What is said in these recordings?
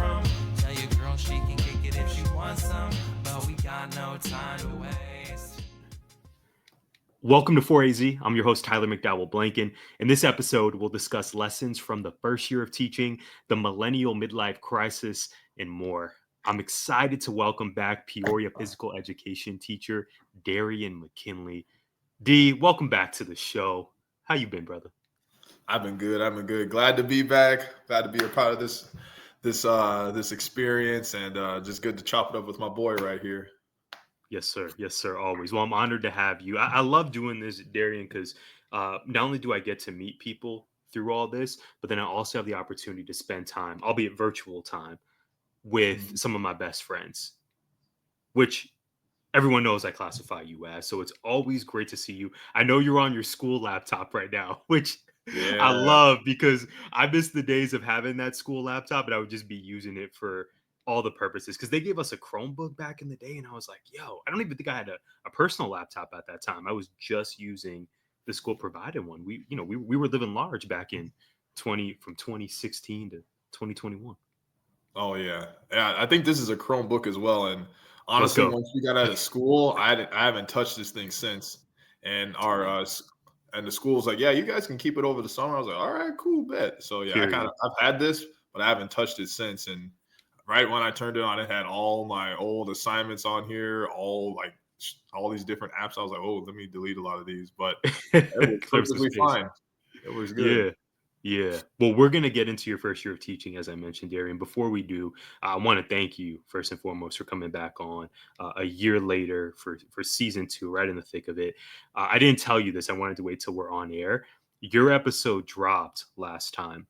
from. Tell your girl she can kick it if she wants some, but we got no time to waste. Welcome to 4AZ. I'm your host, Tyler McDowell Blanken. In this episode, we'll discuss lessons from the first year of teaching, the Millennial Midlife Crisis, and more. I'm excited to welcome back Peoria physical education teacher, Darien Mckinley. D, welcome back to the show. How you been, brother? I've been good. Glad to be back. Glad to be a part of this experience, and just good to chop it up with my boy right here. Yes, sir. Yes, sir. Always. Well, I'm honored to have you. I love doing this, Darian, because not only do I get to meet people through all this, but then I also have the opportunity to spend time, albeit virtual time, with some of my best friends, which everyone knows I classify you as. So it's always great to see you. I know you're on your school laptop right now, which I Yeah. love because I miss the days of having that school laptop and I would just be using it for all the purposes because they gave us a Chromebook back in the day. And I was like, yo, I don't even think I had a personal laptop at that time. I was just using the school provided one. We were living large back in 2016 to 2021. Oh yeah. I think this is a Chromebook as well. And Let's honestly, go. once we got out of school, I haven't touched this thing since. And and the school's like, yeah, you guys can keep it over the summer. I was like, all right, cool, bet. So yeah, Period. I've had this, but I haven't touched it since. And right when I turned it on, it had all my old assignments on here, all these different apps. I was like, oh, let me delete a lot of these, but it was Clear some perfectly space. fine. It was good. Yeah. Yeah. Well, we're going to get into your first year of teaching, as I mentioned, Darian. Before we do, I want to thank you, first and foremost, for coming back on a year later for season 2, right in the thick of it. I didn't tell you this. I wanted to wait till we're on air. Your episode dropped last time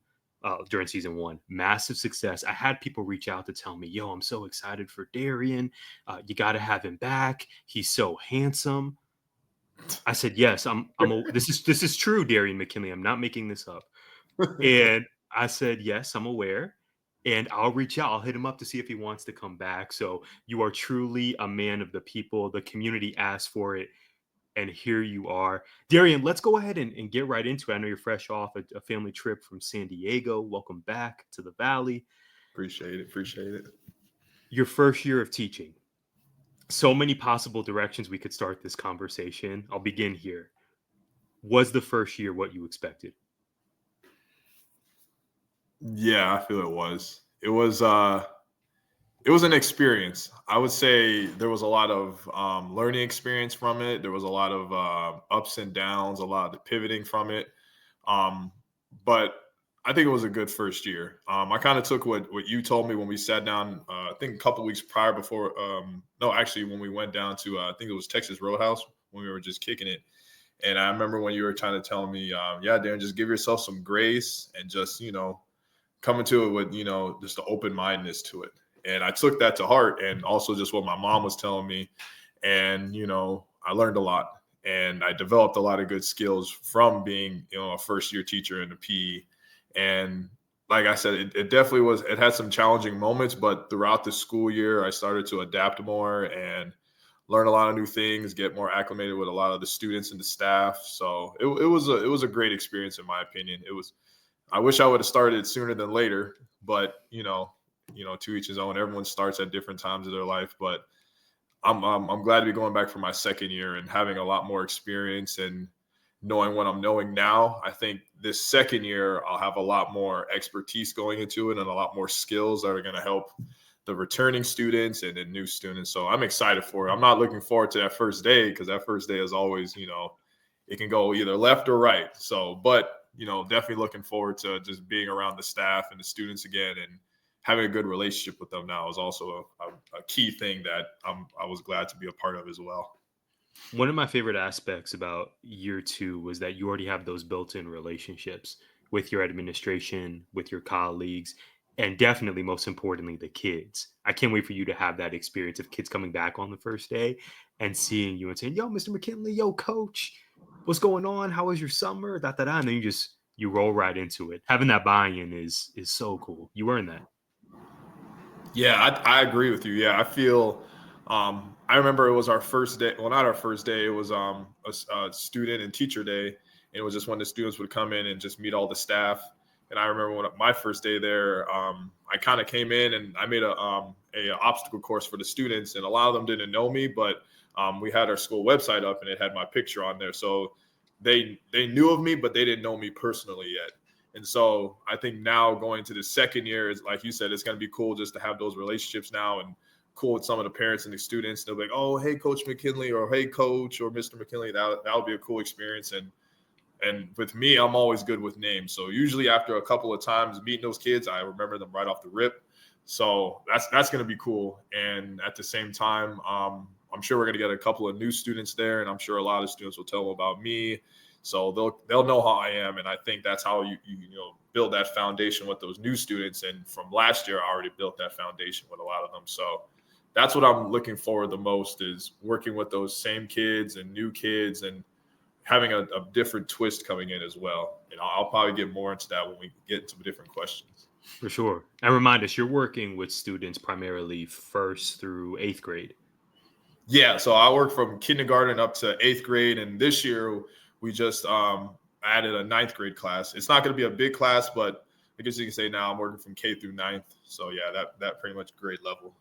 during season 1. Massive success. I had people reach out to tell me, yo, I'm so excited for Darian. You got to have him back. He's so handsome. I said, yes, this is true, Darien McKinley. I'm not making this up. And I said, yes, I'm aware. And I'll reach out. I'll hit him up to see if he wants to come back. So you are truly a man of the people. The community asked for it. And here you are. Darien, let's go ahead and get right into it. I know you're fresh off a family trip from San Diego. Welcome back to the Valley. Appreciate it. Your first year of teaching. So many possible directions we could start this conversation. I'll begin here. Was the first year what you expected? Yeah, I feel it was. It was an experience. I would say there was a lot of learning experience from it. There was a lot of ups and downs, a lot of the pivoting from it. But I think it was a good first year. I kind of took what you told me when we sat down, I think a couple weeks prior before, no, actually when we went down to, I think it was Texas Roadhouse when we were just kicking it. And I remember when you were trying to tell me, yeah, Darren, just give yourself some grace and just, come into it with, just the open-mindedness to it. And I took that to heart, and also just what my mom was telling me. And, I learned a lot, and I developed a lot of good skills from being, a first-year teacher in the PE. And like I said, it definitely was, it had some challenging moments, but throughout the school year, I started to adapt more and learn a lot of new things, get more acclimated with a lot of the students and the staff. So it was a great experience, in my opinion. I wish I would have started sooner than later, but to each his own. Everyone starts at different times of their life, but I'm glad to be going back for my second year and having a lot more experience and knowing what I'm knowing now. I think this second year I'll have a lot more expertise going into it and a lot more skills that are going to help the returning students and the new students. So I'm excited for it. I'm not looking forward to that first day because that first day is always, it can go either left or right. So, but definitely looking forward to just being around the staff and the students again and having a good relationship with them now is also a key thing that I was glad to be a part of as well. One of my favorite aspects about year 2 was that you already have those built-in relationships with your administration, with your colleagues, and definitely most importantly, the kids. I can't wait for you to have that experience of kids coming back on the first day and seeing you and saying, yo, Mr. McKinley, yo, coach, what's going on? How was your summer? Da, da, da. And then you roll right into it. Having that buy-in is so cool. You earn that. Yeah, I agree with you. Yeah, I feel I remember it was our first day. Well, not our first day. It was a student and teacher day. And it was just when the students would come in and just meet all the staff. And I remember when my first day there, I I kind of came in and I made a obstacle course for the students, and a lot of them didn't know me, but we had our school website up and it had my picture on there. So they knew of me, but they didn't know me personally yet. And so I think now going to the second year is, like you said, it's going to be cool just to have those relationships now, and cool with some of the parents and the students. They'll be like, oh, hey, Coach McKinley, or hey, Coach, or Mr. McKinley. That'll be a cool experience. And with me, I'm always good with names. So usually after a couple of times meeting those kids, I remember them right off the rip. So that's going to be cool. And at the same time, I'm sure we're going to get a couple of new students there, and I'm sure a lot of students will tell them about me. So they'll know how I am, and I think that's how you build that foundation with those new students. And from last year, I already built that foundation with a lot of them. So that's what I'm looking forward the most, is working with those same kids and new kids, and having a different twist coming in as well. I'll probably get more into that when we get into different questions. For sure. And remind us, you're working with students primarily 1st through 8th grade. Yeah, so I work from kindergarten up to 8th grade, and this year we just added a 9th grade class. It's not going to be a big class, but I guess you can say now I'm working from K through 9th. So yeah, that pretty much grade level.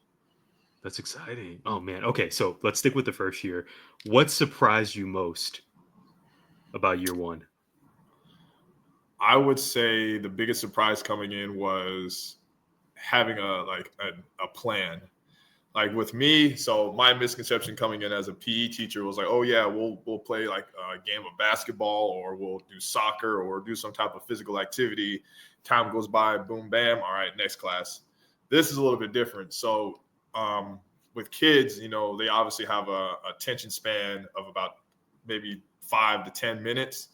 That's exciting. Oh man. Okay, so let's stick with the first year. What surprised you most about year one? I would say the biggest surprise coming in was having a plan. Like with me, so my misconception coming in as a PE teacher was like, oh yeah, we'll play like a game of basketball, or we'll do soccer, or do some type of physical activity. Time goes by, boom, bam. All right, next class. This is a little bit different. So with kids, they obviously have a attention span of about maybe 5 to 10 minutes.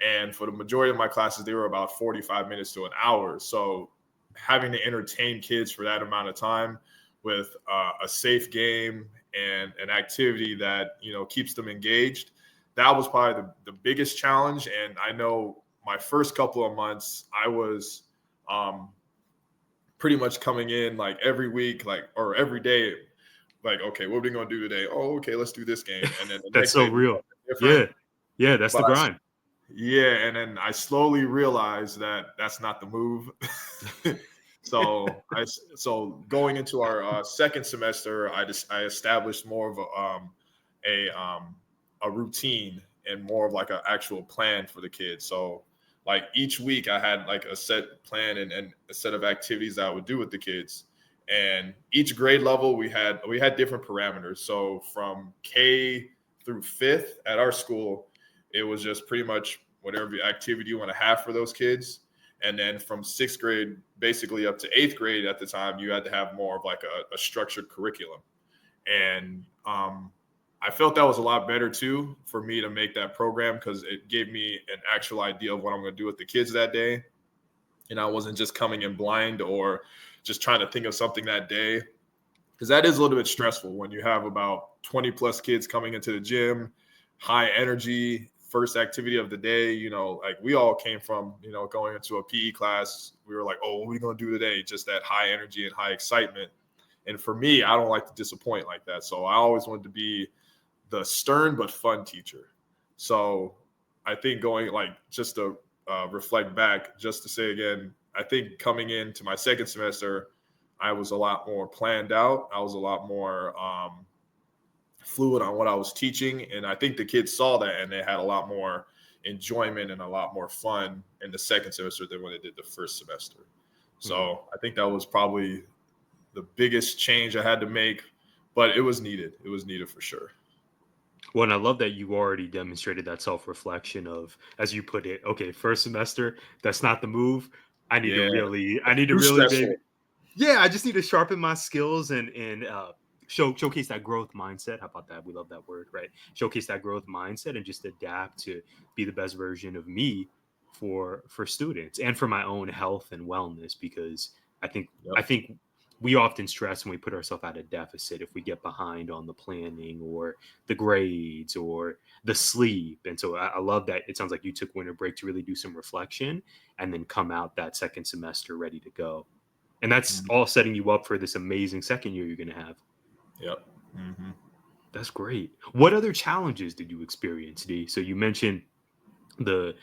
And for the majority of my classes, they were about 45 minutes to an hour. So having to entertain kids for that amount of time with a safe game and an activity that, keeps them engaged, that was probably the biggest challenge. And I know my first couple of months, I was pretty much coming in like every week, or every day, like, okay, what are we going to do today? Oh, okay, let's do this game. And then the That's next so day, real. different. Yeah, that's the grind. Yeah, and then I slowly realized that that's not the move. So going into our second semester, I established more of a routine and more of like an actual plan for the kids. So like each week I had like a set plan and a set of activities that I would do with the kids. And each grade level we had different parameters. So from K through 5th at our school, it was just pretty much whatever activity you want to have for those kids. And then from 6th grade, basically up to 8th grade at the time, you had to have more of like a structured curriculum. And I felt that was a lot better too for me to make that program, because it gave me an actual idea of what I'm going to do with the kids that day. And I wasn't just coming in blind or just trying to think of something that day, because that is a little bit stressful when you have about 20 plus kids coming into the gym, high energy, first activity of the day. Like we all came from, going into a PE class. We were like, oh, what are we going to do today? Just that high energy and high excitement. And for me, I don't like to disappoint like that. So I always wanted to be the stern but fun teacher. So I think going like just to reflect back, just to say again, I think coming into my second semester, I was a lot more planned out. I was a lot more fluid on what I was teaching. And I think the kids saw that, and they had a lot more enjoyment and a lot more fun in the second semester than when they did the first semester. So I think that was probably the biggest change I had to make, but it was needed. It was needed for sure. Well, and I love that you already demonstrated that self-reflection of, as you put it, okay, first semester, that's not the move. I need to really maybe, I just need to sharpen my skills and showcase that growth mindset. How about that? We love that word, right? Showcase that growth mindset and just adapt to be the best version of me for students and for my own health and wellness, because I think we often stress when we put ourselves at a deficit if we get behind on the planning or the grades or the sleep. And so I love that it sounds like you took winter break to really do some reflection and then come out that second semester ready to go. And that's all setting you up for this amazing second year you're going to have. Yep. Mm-hmm. That's great. What other challenges did you experience, D? So you mentioned the,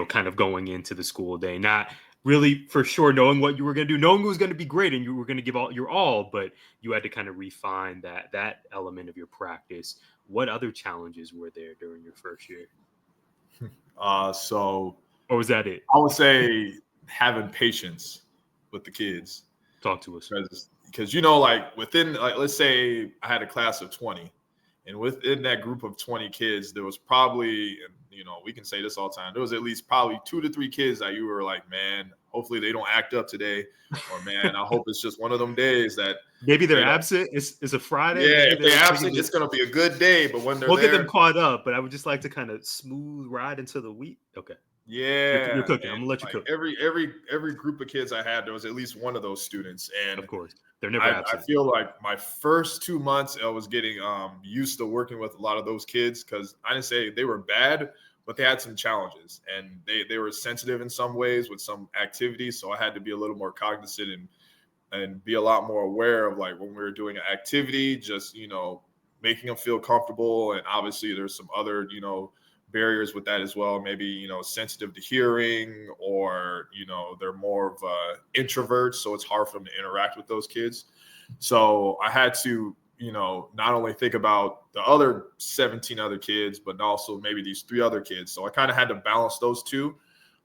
kind of going into the school day, not really for sure knowing what you were going to do, knowing it was going to be great and you were going to give all your all, but you had to kind of refine that element of your practice. What other challenges were there during your first year? So Or was that it? I would say having patience with the kids. Talk to us. Because like within, like, let's say I had a class of 20, and within that group of 20 kids, there was probably, we can say this all the time, there was at least probably 2 to 3 kids that you were like, man, hopefully they don't act up today, or man, I hope it's just one of them days that maybe they're absent. It's a Friday. Yeah, Maybe if they're absent, it's gonna be a good day. But when they're we'll there, get them caught up. But I would just like to kind of smooth ride into the week. Okay. Yeah, you're cooking. and I'm gonna let you like cook. every group of kids I had, there was at least one of those students, and Of course, they're never I absent. feel like my first 2 months, I was getting used to working with a lot of those kids, because I didn't say they were bad, but they had some challenges, and they were sensitive in some ways with some activities. So I had to be a little more cognizant and be a lot more aware of, like, when we were doing an activity, just making them feel comfortable. And obviously there's some other barriers with that as well. Maybe sensitive to hearing, or they're more of introverts, so it's hard for them to interact with those kids. So I had to not only think about the other 17 other kids, but also maybe these 3 other kids. So I kind of had to balance those two.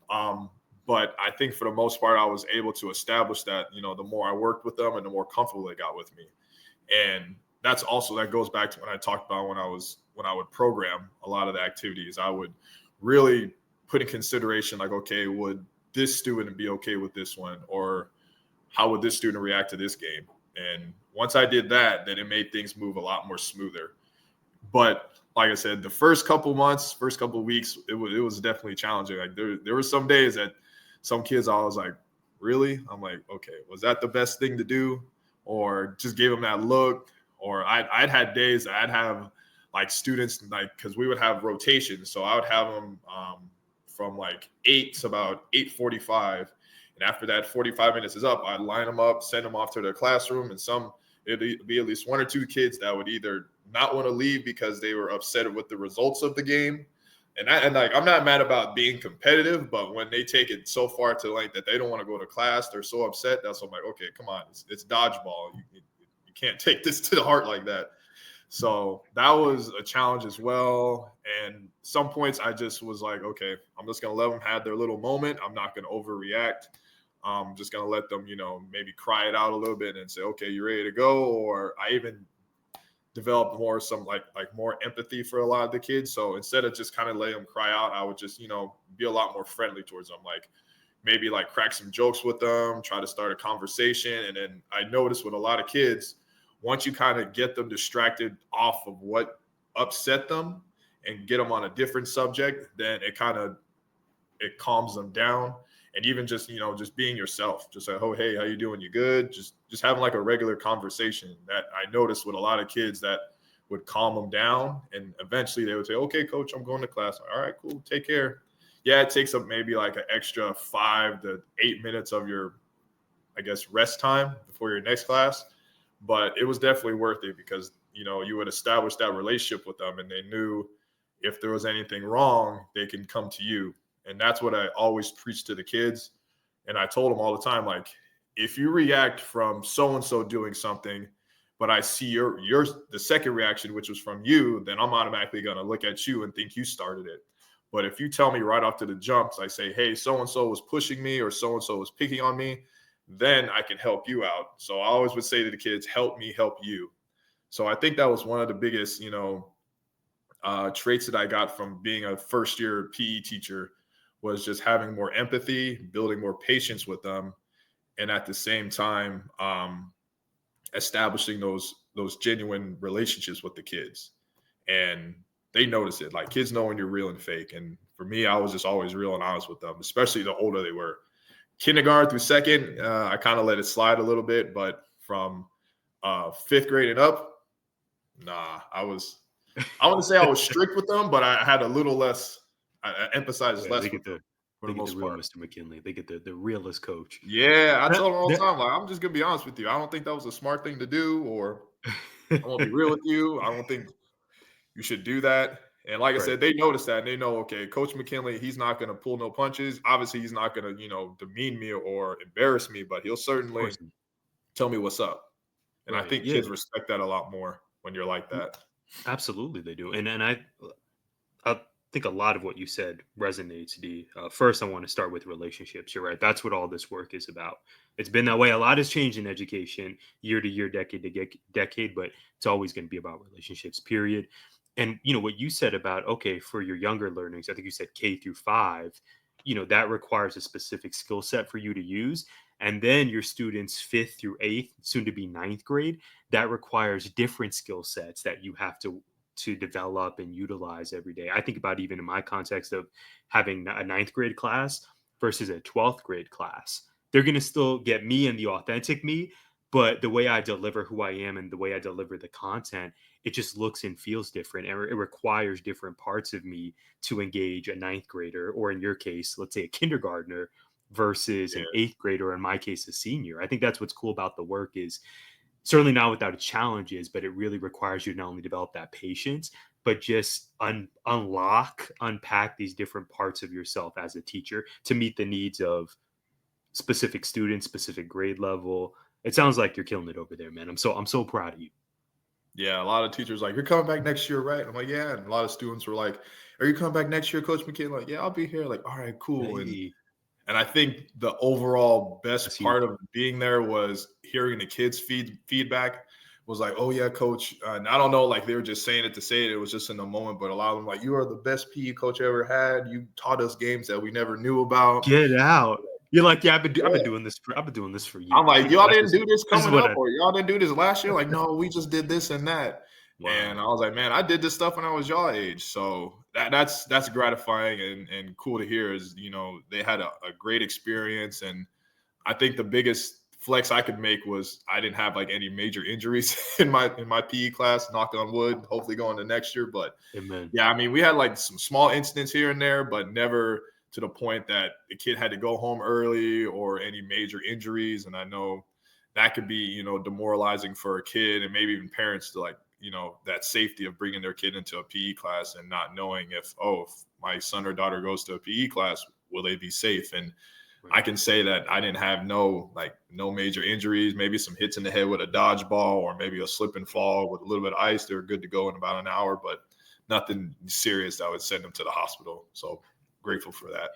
But I think for the most part, I was able to establish that the more I worked with them and the more comfortable they got with me. And that goes back to when I talked about when I would program a lot of the activities. I would really put in consideration, like, okay, would this student be okay with this one, or how would this student react to this game? And once I did that, then it made things move a lot more smoother. But like I said, the first couple months, first couple weeks, it was definitely challenging. Like there were some days that some kids, I was like, really? I'm like, okay, was that the best thing to do? Or just gave them that look. Or I'd had days that I'd have like students, like, because we would have rotations. So I would have them from like 8 to about 8:45. And after that 45 minutes is up, I'd line them up, send them off to their classroom. And it'd be at least 1 or 2 kids that would either not want to leave because they were upset with the results of the game. And like, I'm not mad about being competitive, but when they take it so far to like that they don't want to go to class, they're so upset. That's when I'm like, okay, come on, it's dodgeball. You can't take this to the heart like that. So that was a challenge as well. And some points I just was like, okay, I'm just going to let them have their little moment. I'm not going to overreact. I'm just going to let them, maybe cry it out a little bit and say, okay, you ready to go? Or I even developed more more empathy for a lot of the kids. So instead of just kind of letting them cry out, I would just, be a lot more friendly towards them. Like maybe like crack some jokes with them, try to start a conversation. And then I noticed with a lot of kids, once you kind of get them distracted off of what upset them and get them on a different subject, then it calms them down. And even just, just being yourself, just like, oh, hey, how you doing? You good? Just having like a regular conversation, that I noticed with a lot of kids, that would calm them down. And eventually they would say, okay, coach, I'm going to class. All right, cool. Take care. Yeah, it takes up maybe like an extra 5 to 8 minutes of your, I guess, rest time before your next class. But it was definitely worth it, because, you would establish that relationship with them, and they knew if there was anything wrong, they can come to you. And that's what I always preach to the kids. And I told them all the time, like, if you react from so-and-so doing something, but I see the second reaction, which was from you, then I'm automatically going to look at you and think you started it. But if you tell me right off to the jumps, I say, hey, so-and-so was pushing me, or so-and-so was picking on me, then I can help you out. So I always would say to the kids, help me help you. So I think that was one of the biggest, traits that I got from being a first-year PE teacher, was just having more empathy, building more patience with them, and at the same time, establishing those genuine relationships with the kids. And they notice it. Like, kids know when you're real and fake. And for me, I was just always real and honest with them, especially the older they were. Kindergarten through second, I kind of let it slide a little bit, but from 5th grade and up, nah, I wouldn't say I was strict with them, but I had a little less. I emphasize less with them for the most real part. Mr. McKinley. They get the realest coach. Yeah, I told them all the time, like, I'm just gonna be honest with you. I don't think that was a smart thing to do, or I'm gonna be real with you. I don't think you should do that. And like I Right. said, they noticed that, and they know, okay, Coach McKinley, he's not going to pull no punches. Obviously, he's not going to, demean me or embarrass me, but he'll Of certainly course. tell me what's up. And I Right. think Yeah. kids respect that a lot more when you're like that. Absolutely, they do. And I think a lot of what you said resonates. First, I want to start with relationships. You're right. That's what all this work is about. It's been that way. A lot has changed in education, year to year, decade to decade, but it's always going to be about relationships. Period. And what you said about, okay, for your younger learners, I think you said K through 5. That requires a specific skill set for you to use. And then your students 5th through 8th, soon to be ninth grade, that requires different skill sets that you have to develop and utilize every day. I think about, even in my context of having a ninth grade class versus a 12th grade class. They're going to still get me and the authentic me, but the way I deliver who I am and the way I deliver the content, it just looks and feels different. And it requires different parts of me to engage a ninth grader, or in your case, let's say a kindergartner, versus Yeah. an eighth grader, or in my case, a senior. I think that's what's cool about the work, is certainly not without its challenges, but it really requires you to not only develop that patience, but just unpack these different parts of yourself as a teacher to meet the needs of specific students, specific grade level. It sounds like you're killing it over there, man. I'm so proud of you. Yeah, a lot of teachers like, you're coming back next year, right? I'm like, yeah. And a lot of students were like, are you coming back next year, Coach McKinley? Like, yeah, I'll be here. Like, all right, cool. Hey, And I think the overall that's best huge. part of being there was hearing the kids' feedback. Was like, oh yeah, coach. And I don't know, like they were just saying it to say it. It was just in the moment, but a lot of them like, you are the best PE coach I ever had. You taught us games that we never knew about. Get out. You're like, yeah, I've been Yeah. doing this for I'm years. like, y'all That's didn't do this this is coming what up, I or y'all didn't do this last year. Like, no, we just did this and that. And I wow. was like, man, I did this stuff when I was y'all age. So that's gratifying and cool to hear. Is they had a great experience, and I think the biggest flex I could make was I didn't have like any major injuries in my PE class. Knock on wood. Hopefully going to next year, but Amen. yeah, I mean, we had like some small incidents here and there, but never to the point that the kid had to go home early or any major injuries. And I know that could be, demoralizing for a kid and maybe even parents to like, that safety of bringing their kid into a PE class and not knowing if my son or daughter goes to a PE class, will they be safe? And I can say that I didn't have no major injuries, maybe some hits in the head with a dodgeball or maybe a slip and fall with a little bit of ice. They were good to go in about an hour, but nothing serious that would send them to the hospital. So grateful for that.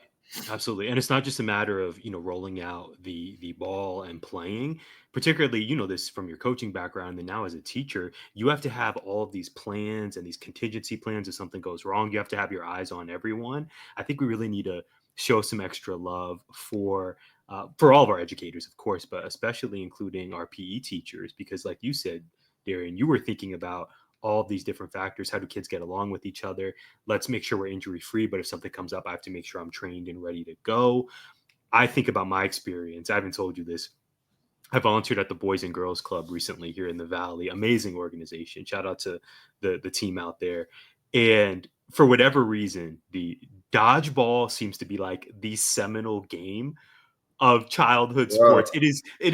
Absolutely. And it's not just a matter of, rolling out the ball and playing, particularly, this from your coaching background. And now as a teacher, you have to have all of these plans and these contingency plans. If something goes wrong, you have to have your eyes on everyone. I think we really need to show some extra love for all of our educators, of course, but especially including our PE teachers, because like you said, Darien, you were thinking about all of these different factors. How do kids get along with each other? Let's make sure we're injury free. But if something comes up, I have to make sure I'm trained and ready to go. I think about my experience. I haven't told you this. I volunteered at the Boys and Girls Club recently here in the Valley. Amazing organization. Shout out to the team out there. And for whatever reason, the dodgeball seems to be like the seminal game of childhood Yeah. sports. It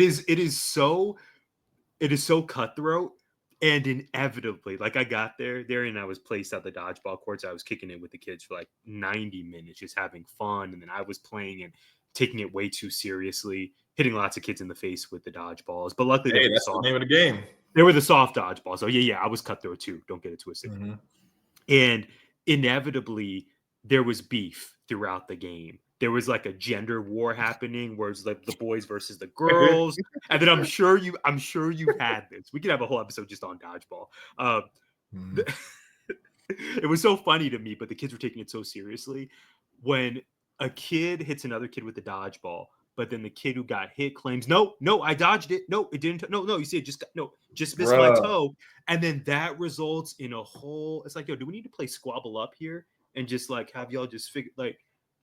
is so cutthroat, and inevitably, like I got there and I was placed at the dodgeball courts. I was kicking it with the kids for like 90 minutes, just having fun. And then I was playing and taking it way too seriously, hitting lots of kids in the face with the dodgeballs. But luckily Hey, that's the name of the game. they were the soft dodgeballs. So yeah, I was cutthroat too. Don't get it twisted. Mm-hmm. And inevitably, there was beef throughout the game. There was like a gender war happening where it's like the boys versus the girls. And then I'm sure you've had this. We could have a whole episode just on dodgeball. Uh, Mm-hmm. it was so funny to me, but the kids were taking it so seriously. When a kid hits another kid with the dodgeball, but then the kid who got hit claims, no, I dodged it. No, it didn't. No, you see, just missed my Bruh. toe. And then that results in a whole, it's like, yo, do we need to play squabble up here? And just like have y'all just figure, like,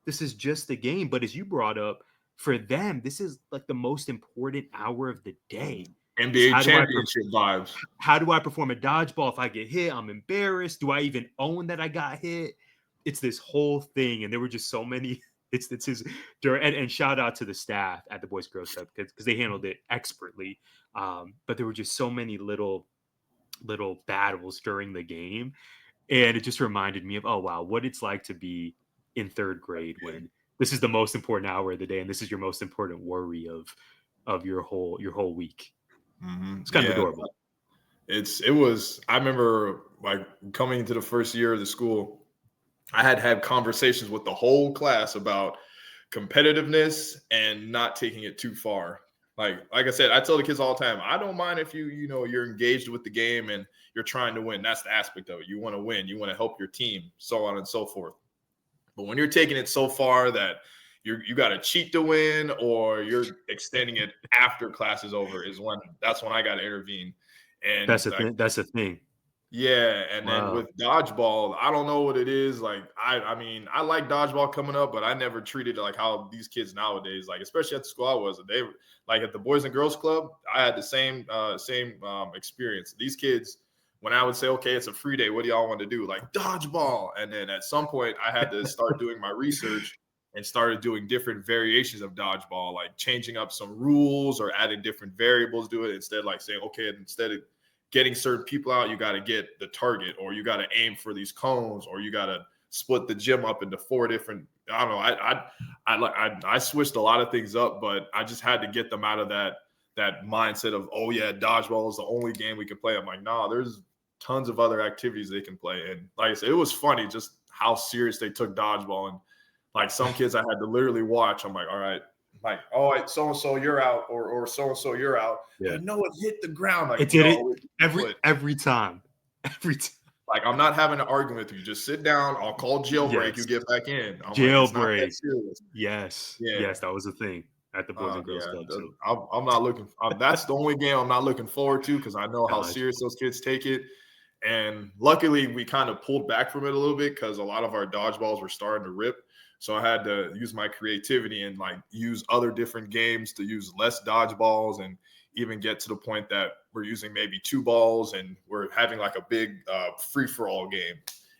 this is just a game. But as you brought up, for them, this is like the most important hour of the day. Is NBA championship vibes. how do I perform a dodgeball? If I get hit, I'm embarrassed. Do I even own that I got hit? It's this whole thing. And there were just so many instances and shout out to the staff at the Boys Girls Club because they handled it expertly. But there were just so many little battles during the game. And it just reminded me of, oh, wow, what it's like to be in third grade when this is the most important hour of the day and this is your most important worry of your whole week. It's kind of Yeah, adorable. it was. I remember like coming into the first year of the school, I had conversations with the whole class about competitiveness and not taking it too far. Like I said, I tell the kids all the time, I don't mind if you're engaged with the game and you're trying to win. That's the aspect of it. You want to win, you want to help your team, so on and so forth. But when you're taking it so far that you got to cheat to win, or you're extending it after class is over, that's when I got to intervene. And That's the like, thing. That's the thing. yeah, and then Wow. with dodgeball, I don't know what it is. Like I mean, I like dodgeball coming up, but I never treated it like how these kids nowadays, like especially at the school I was, they like at the Boys and Girls Club, I had the same experience. These kids, when I would say, okay, it's a free day, what do y'all want to do? Like dodgeball. And then at some point I had to start doing my research and started doing different variations of dodgeball, like changing up some rules or adding different variables to it, instead like saying, okay, instead of getting certain people out, you got to get the target, or you got to aim for these cones, or you got to split the gym up into 4 different. I don't know. I switched a lot of things up, but I just had to get them out of that mindset of, oh yeah, dodgeball is the only game we can play. I'm like, nah, there's tons of other activities they can play. And like I said, it was funny just how serious they took dodgeball. And like some kids I had to literally watch. I'm like, all right. Like, all right, so and so you're out, or so and so you're out. Yeah. Like, no, it hit the ground. Like, It did it no, every time. Every time. like, I'm not having an argument with you. Just sit down. I'll call jailbreak. Yes. You get back in. I'm like, it's not that Jailbreak. serious. Yes. Yeah. Yes, that was a thing at the Boys and Girls Yeah. Club too. I'm not looking. That's the only game I'm not looking forward to, because I know how Gosh. serious those kids take it. And luckily, we kind of pulled back from it a little bit because a lot of our dodgeballs were starting to rip. So I had to use my creativity and like use other different games to use less dodgeballs, and even get to the point that we're using maybe 2 balls and we're having like a big free-for-all game.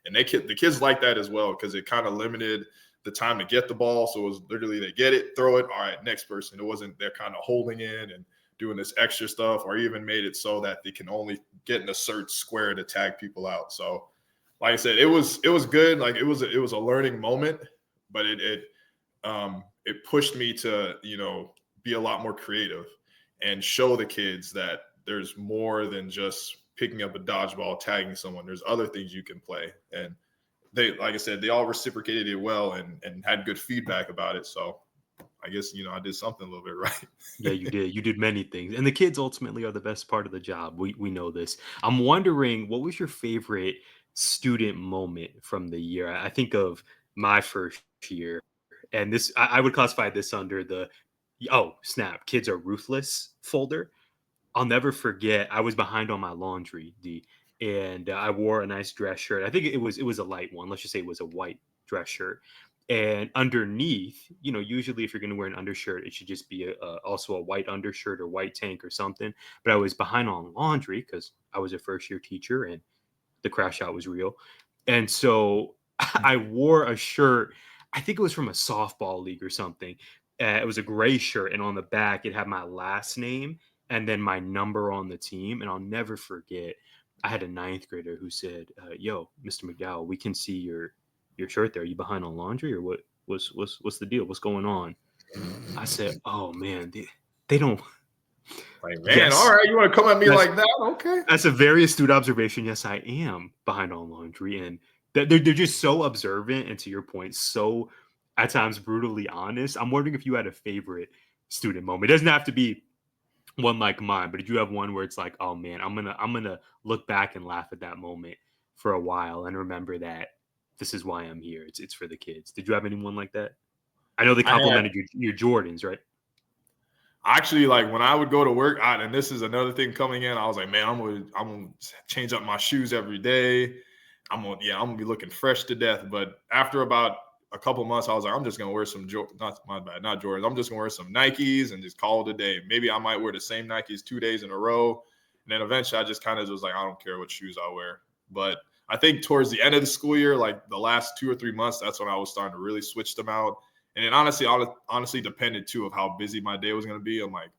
And the kids like that as well, because it kind of limited the time to get the ball. So it was literally they get it, throw it, all right, next person. It wasn't they're kind of holding in and doing this extra stuff, or even made it so that they can only get in a certain square to tag people out. So like I said, it was good. Like it was a learning moment, but it pushed me to, be a lot more creative and show the kids that there's more than just picking up a dodgeball, tagging someone. There's other things you can play. And they, like I said, they all reciprocated it well and had good feedback about it. So I guess, I did something a little bit right. Yeah, you did. You did many things. And the kids ultimately are the best part of the job. We know this. I'm wondering, what was your favorite student moment from the year? I think of my first year, and this I would classify this under the oh snap, kids are ruthless folder. I'll never forget. I was behind on my laundry, and I wore a nice dress shirt. I think it was a light one. Let's just say it was a white dress shirt. And underneath, usually if you're going to wear an undershirt, it should just be also a white undershirt or white tank or something. But I was behind on laundry because I was a first year teacher and the crash out was real. And so I wore a shirt. I think it was from a softball league or something. It was a gray shirt, and on the back it had my last name and then my number on the team. And I'll never forget, I had a 9th grader who said, "Yo, Mr. McDowell, we can see your shirt there. Are you behind on laundry, or what's the deal? What's going on?" I said, "Oh man, they don't." Like, man, Yes, all right, you want to come at me like that? Okay. that's a very astute observation. Yes, I am behind on laundry, and they're just so observant, and to your point, so at times brutally honest. I'm wondering if you had a favorite student moment. It doesn't have to be one like mine, but did you have one where it's like, oh man, I'm gonna look back and laugh at that moment for a while and remember that this is why I'm here. It's for the kids. Did you have anyone like that? I know they complimented your Jordans, right? Actually, like when I would go to work, and this is another thing coming in, I was like, man, I'm gonna change up my shoes every day. I'm gonna be looking fresh to death. But after about a couple months, I was like, I'm just gonna wear some not Jordans. I'm just gonna wear some Nikes and just call it a day. Maybe I might wear the same Nikes 2 days in a row. And then eventually I just kind of was like, I don't care what shoes I wear. But I think towards the end of the school year, like the last 2 or 3 months, that's when I was starting to really switch them out. And it honestly depended too of how busy my day was going to be. I'm like,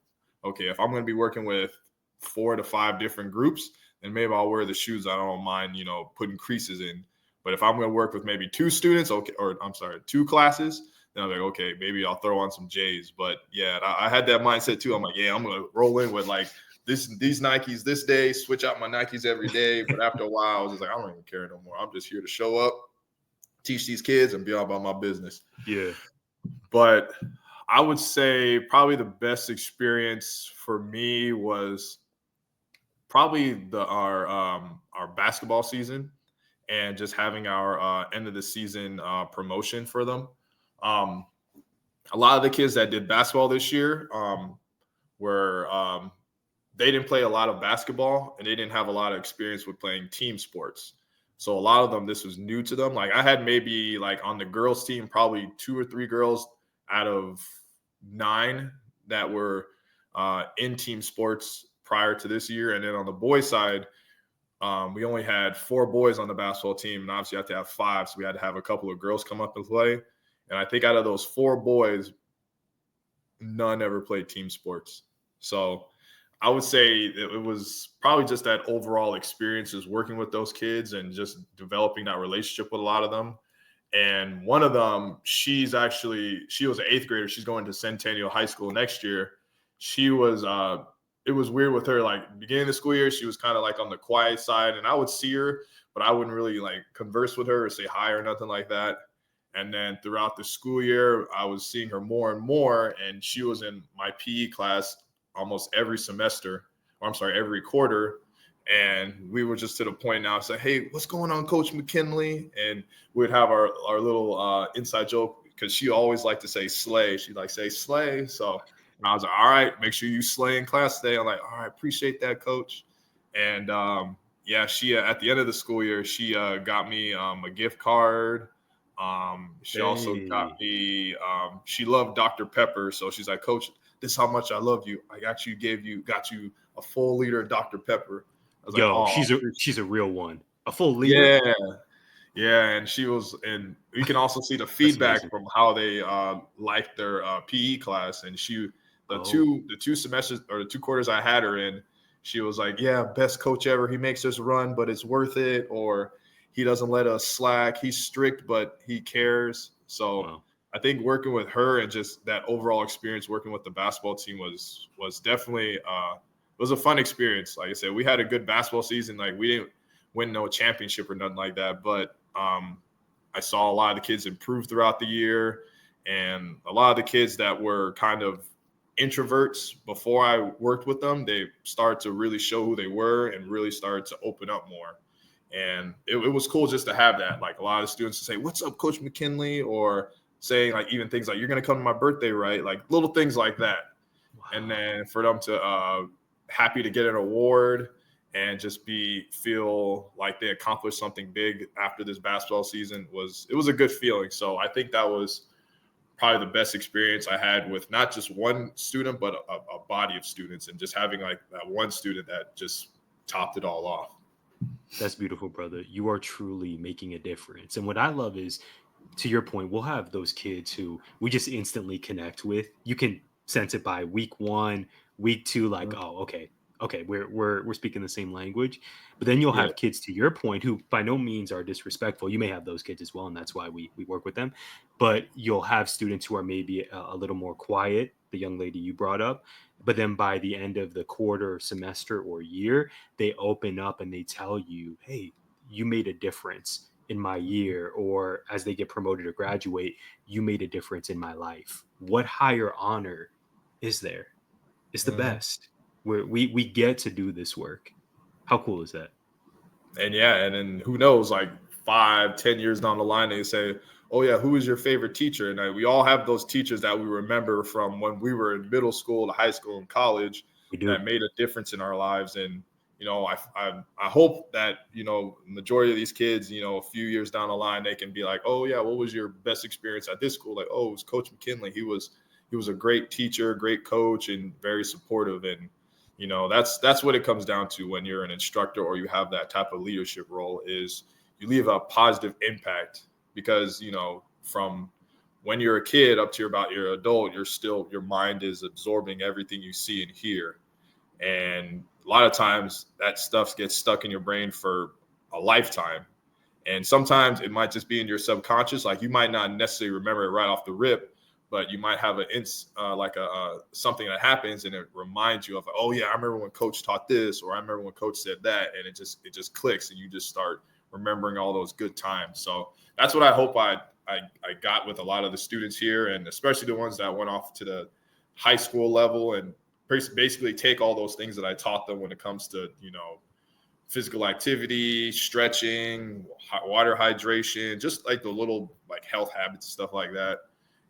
okay, if I'm going to be working with 4 to 5 different groups, and maybe I'll wear the shoes I don't mind, putting creases in. But if I'm going to work with maybe 2 students, okay, or I'm sorry, 2 classes, then I'm like, okay, maybe I'll throw on some J's. But yeah, I had that mindset too. I'm like, yeah, I'm going to roll in with like these Nikes this day, switch out my Nikes every day. But after a while, I was just like, I don't even care no more. I'm just here to show up, teach these kids, and be all about my business. Yeah. But I would say probably the best experience for me was probably our basketball season, and just having our end of the season promotion for them. Um, a lot of the kids that did basketball this year were they didn't play a lot of basketball, and they didn't have a lot of experience with playing team sports. So a lot of them, this was new to them. Like I had maybe like on the girls team, probably 2 or 3 girls out of 9 that were in team sports prior to this year. And then on the boys side, we only had 4 boys on the basketball team, and obviously you have to have 5. So we had to have a couple of girls come up and play. And I think out of those 4 boys, none ever played team sports. So I would say it was probably just that overall experience is working with those kids and just developing that relationship with a lot of them. And one of them, she was an 8th grader. She's going to Centennial High School next year. She was, it was weird with her, like beginning of the school year, she was kind of like on the quiet side, and I would see her, but I wouldn't really like converse with her or say hi or nothing like that. And then throughout the school year, I was seeing her more and more, and she was in my PE class almost every semester, or I'm sorry, every quarter. And we were just to the point now, say, hey, what's going on, Coach McKinley? And we'd have our little inside joke, because she always liked to say slay. She'd like say slay. So I was like, all right, make sure you slay in class today. I'm like, all right, appreciate that, Coach. And yeah, she at the end of the school year, she got me a gift card. She also got me, she loved Dr. Pepper. So she's like, Coach, this is how much I love you. I got you a full liter of Dr. Pepper. I was like, oh, she's a real one. A full liter. Yeah. Yeah. And and you can also see the feedback from how they liked their PE class. And the two semesters or the 2 quarters I had her in, she was like, yeah, best coach ever. He makes us run, but it's worth it. Or he doesn't let us slack. He's strict, but he cares. So wow. I think working with her and just that overall experience working with the basketball team was definitely it was a fun experience. Like I said, we had a good basketball season. Like we didn't win no championship or nothing like that, but I saw a lot of the kids improve throughout the year, and a lot of the kids that were kind of introverts before I worked with them, they started to really show who they were and really started to open up more. And it was cool just to have that. Like a lot of students to say, what's up, Coach McKinley? Or saying like even things like, you're going to come to my birthday, right? Like little things like that. Wow. And then for them to happy to get an award and just feel like they accomplished something big after this basketball season it was a good feeling. So I think that was probably the best experience I had with not just one student, but a body of students, and just having like that one student that just topped it all off. That's beautiful, brother. You are truly making a difference. And what I love is, to your point, we'll have those kids who we just instantly connect with. You can sense it by week 1, week 2, like, oh, okay, we're speaking the same language. But then you'll have kids, to your point, who by no means are disrespectful. You may have those kids as well, and that's why we work with them. But you'll have students who are maybe a little more quiet, the young lady you brought up. But then by the end of the quarter, semester, or year, they open up and they tell you, hey, you made a difference in my year. Or as they get promoted or graduate, you made a difference in my life. What higher honor is there? It's the best. Where we get to do this work. How cool is that? And and then who knows, like 5-10 years down the line, they say, oh yeah, who is your favorite teacher? And we all have those teachers that we remember from when we were in middle school to high school and college that made a difference in our lives. And I hope that majority of these kids, a few years down the line, they can be like, oh yeah, what was your best experience at this school? Like, oh, it was Coach McKinley. He was a great teacher, great coach, and very supportive. And that's what it comes down to when you're an instructor or you have that type of leadership role, is you leave a positive impact. Because from when you're a kid up to you're adult, your mind is absorbing everything you see and hear. And a lot of times that stuff gets stuck in your brain for a lifetime. And sometimes it might just be in your subconscious. Like you might not necessarily remember it right off the rip, but you might have something that happens and it reminds you of, oh yeah, I remember when coach taught this, or I remember when coach said that, and it just clicks and you just start remembering all those good times. So that's what I hope I got with a lot of the students here, and especially the ones that went off to the high school level and basically take all those things that I taught them when it comes to, physical activity, stretching, water hydration, just like the little like health habits and stuff like that.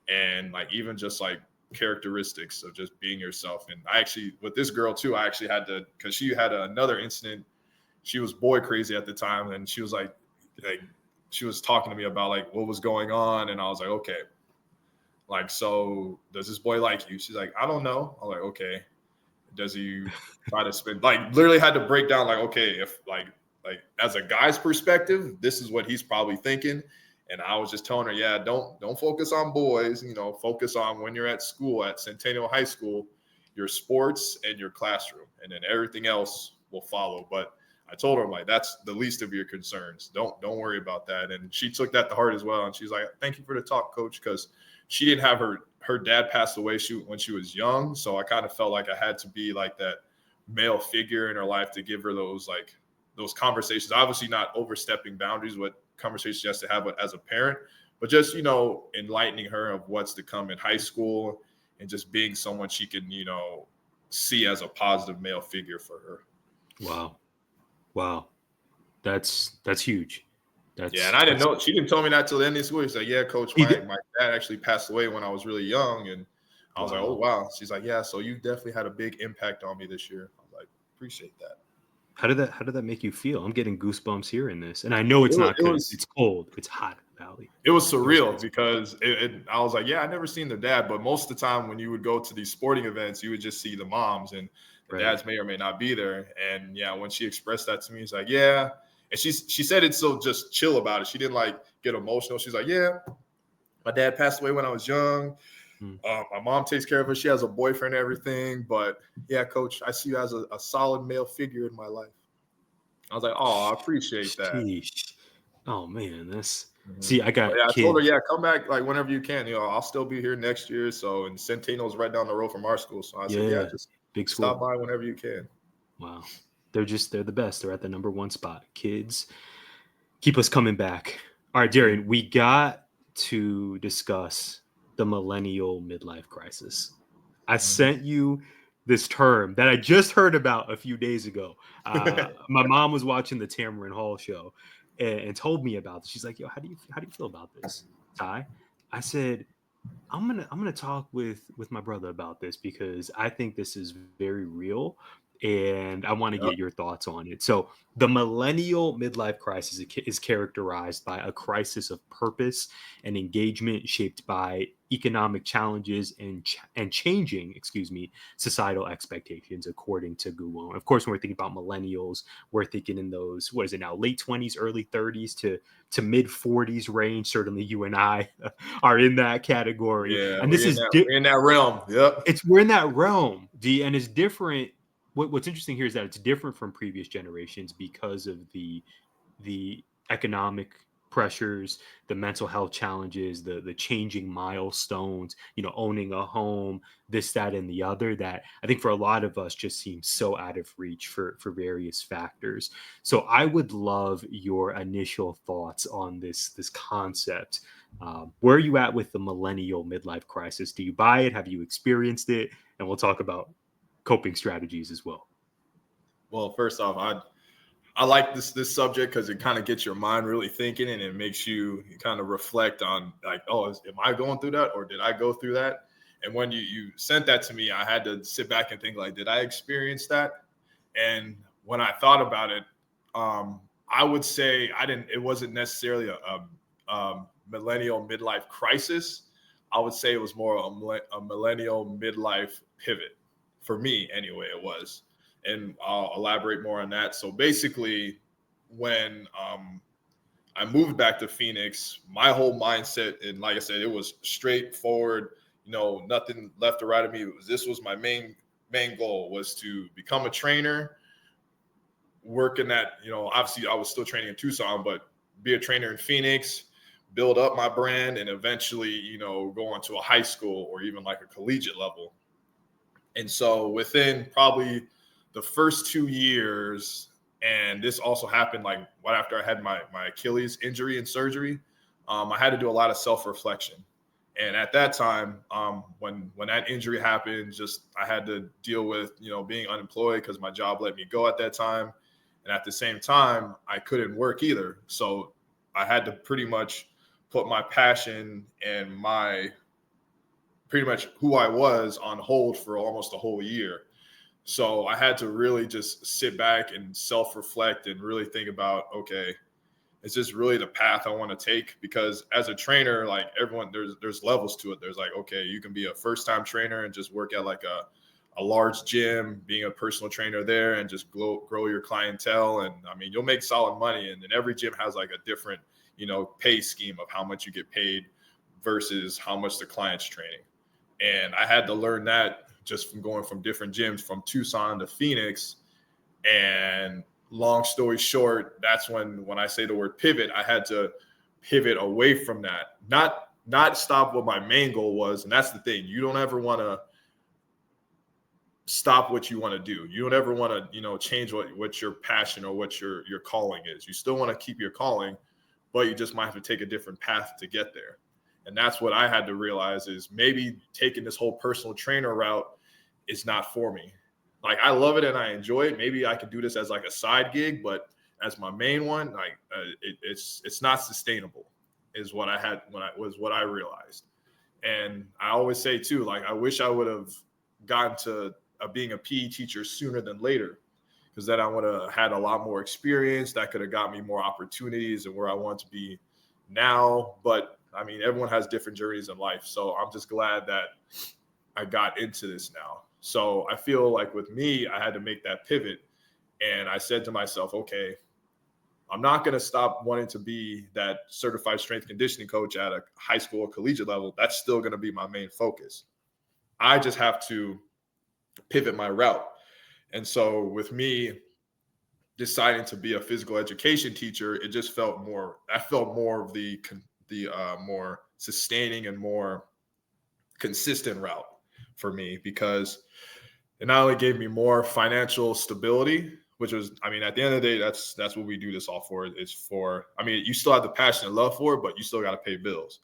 And like even just like characteristics of just being yourself. And I actually, with this girl too, I actually had to, because she had another incident. She was boy crazy at the time, and she was like she was talking to me about like what was going on, and I was like, okay, like, so does this boy like you? She's like, I don't know. I'm like, okay. Does he try to spend, like, literally had to break down like, okay, if like as a guy's perspective, this is what he's probably thinking. And I was just telling her, yeah, don't focus on boys, focus on when you're at school at Centennial High School, your sports and your classroom, and then everything else will follow. But I told her, like, that's the least of your concerns. Don't worry about that. And she took that to heart as well. And she's like, thank you for the talk, coach, because she didn't have her dad passed away when she was young. So I kind of felt like I had to be like that male figure in her life to give her those conversations, obviously not overstepping boundaries, what conversations she has to have as a parent, but just, enlightening her of what's to come in high school and just being someone she can, see as a positive male figure for her. Wow. That's huge. And I didn't know. She didn't tell me that till the end of school. She's like, yeah, coach, my dad actually passed away when I was really young. And I was like, oh, wow. She's like, yeah, so you definitely had a big impact on me this year. I was like, appreciate that. How did that make you feel? I'm getting goosebumps hearing this. And I know it's not because it's cold. It's hot in the valley. It was surreal because I was like, yeah, I never seen their dad. But most of the time when you would go to these sporting events, you would just see the moms, and the dads may or may not be there. And yeah, when she expressed that to me, it's like, yeah. And she said it so just chill about it. She didn't like get emotional. She's like, yeah, my dad passed away when I was young. My mom takes care of her. She has a boyfriend and everything. But yeah, coach, I see you as a solid male figure in my life. I was like, oh, I appreciate that. Oh, man, that's see, I got I told her, yeah, come back like whenever you can. I'll still be here next year. So, and Centennial's right down the road from our school. So I said, yeah, just big school. Stop by whenever you can. Wow. They're the best. They're at the number one spot. Kids keep us coming back. All right, Darien, we got to discuss the Millennial Midlife Crisis. I sent you this term that I just heard about a few days ago. My mom was watching the Tamron Hall show and told me about this. She's like, yo, how do you feel about this, Ty? I said, I'm gonna talk with my brother about this because I think this is very real. And I want to get your thoughts on it. So the millennial midlife crisis is characterized by a crisis of purpose and engagement shaped by economic challenges and changing, societal expectations, according to Google. Of course, when we're thinking about millennials, we're thinking in those, what is it now, late 20s, early 30s to mid 40s range. Certainly you and I are in that category. Yeah, and this we're in that realm. Yep. We're in that realm, and it's different. What's interesting here is that it's different from previous generations because of the economic pressures, the mental health challenges, the changing milestones, owning a home, this, that, and the other, that I think for a lot of us just seems so out of reach for various factors. So I would love your initial thoughts on this concept. Where are you at with the millennial midlife crisis? Do you buy it? Have you experienced it? And we'll talk about coping strategies as well. Well, first off, I like this subject because it kind of gets your mind really thinking, and it makes you kind of reflect on like, oh, am I going through that, or did I go through that? And when you sent that to me, I had to sit back and think, like, did I experience that? And when I thought about it, I would say I didn't. It wasn't necessarily a millennial midlife crisis. I would say it was more a millennial midlife pivot. For me, anyway, it was. And I'll elaborate more on that. So basically, when I moved back to Phoenix, my whole mindset, and like I said, it was straightforward, nothing left or right of me. This was my main goal, was to become a trainer, working at, obviously I was still training in Tucson, but be a trainer in Phoenix, build up my brand, and eventually, go on to a high school or even like a collegiate level. And so within probably the first 2 years, and this also happened like right after I had my Achilles injury and surgery, I had to do a lot of self-reflection. And at that time, when that injury happened, I had to deal with, being unemployed because my job let me go at that time. And at the same time, I couldn't work either. So I had to pretty much put my passion and pretty much who I was on hold for almost a whole year. So I had to really just sit back and self-reflect and really think about, okay, is this really the path I want to take? Because as a trainer, like everyone, there's levels to it. There's like, okay, you can be a first-time trainer and just work at like a large gym, being a personal trainer there and just grow your clientele. And I mean, you'll make solid money. And then every gym has like a different, pay scheme of how much you get paid versus how much the client's training. And I had to learn that just from going from different gyms from Tucson to Phoenix. And long story short, that's when I say the word pivot, I had to pivot away from that, not stop what my main goal was. And that's the thing. You don't ever want to stop what you want to do. You don't ever want to, change what your passion or what your calling is. You still want to keep your calling, but you just might have to take a different path to get there. And that's what I had to realize is maybe taking this whole personal trainer route is not for me. Like, I love it and I enjoy it. Maybe I could do this as like a side gig, but as my main one, like it's not sustainable is what I realized. And I always say too, like, I wish I would have gotten to being a PE teacher sooner than later, because then I would have had a lot more experience that could have got me more opportunities and where I want to be now. But I mean, everyone has different journeys in life. So I'm just glad that I got into this now. So I feel like with me, I had to make that pivot. And I said to myself, okay, I'm not going to stop wanting to be that certified strength conditioning coach at a high school or collegiate level. That's still going to be my main focus. I just have to pivot my route. And so with me deciding to be a physical education teacher, it just felt more of the more sustaining and more consistent route for me, because it not only gave me more financial stability, which was, I mean, at the end of the day, that's what we do this all for. It's for, I mean, you still have the passion and love for it, but you still got to pay bills.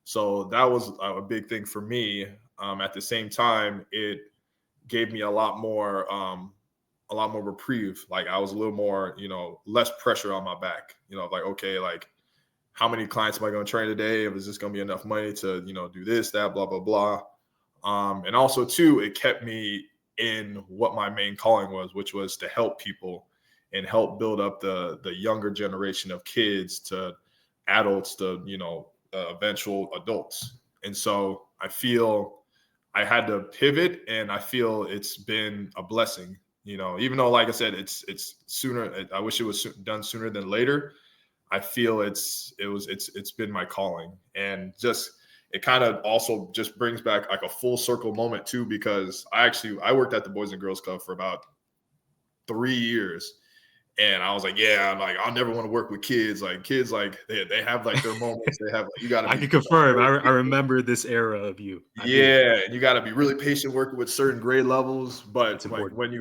So that was a big thing for me. At the same time, it gave me a lot more reprieve. Like, I was a little more, less pressure on my back, like, okay, like, how many clients am I going to train today? Is this going to be enough money to, do this, that, blah, blah, blah. And also too, it kept me in what my main calling was, which was to help people and help build up the younger generation of kids to adults to, eventual adults. And so I feel I had to pivot, and I feel it's been a blessing, even though, like I said, it's sooner. I wish it was done sooner than later. I feel it's been my calling. And just, it kind of also just brings back like a full circle moment too, because I worked at the Boys and Girls Club for about 3 years. And I was like, yeah, I'm like, I'll never want to work with kids. Like, kids, like they have like their moments. They have, like, you got to. I can confirm. I remember this era of you. Yeah, and you got to be really patient working with certain grade levels. But like, when you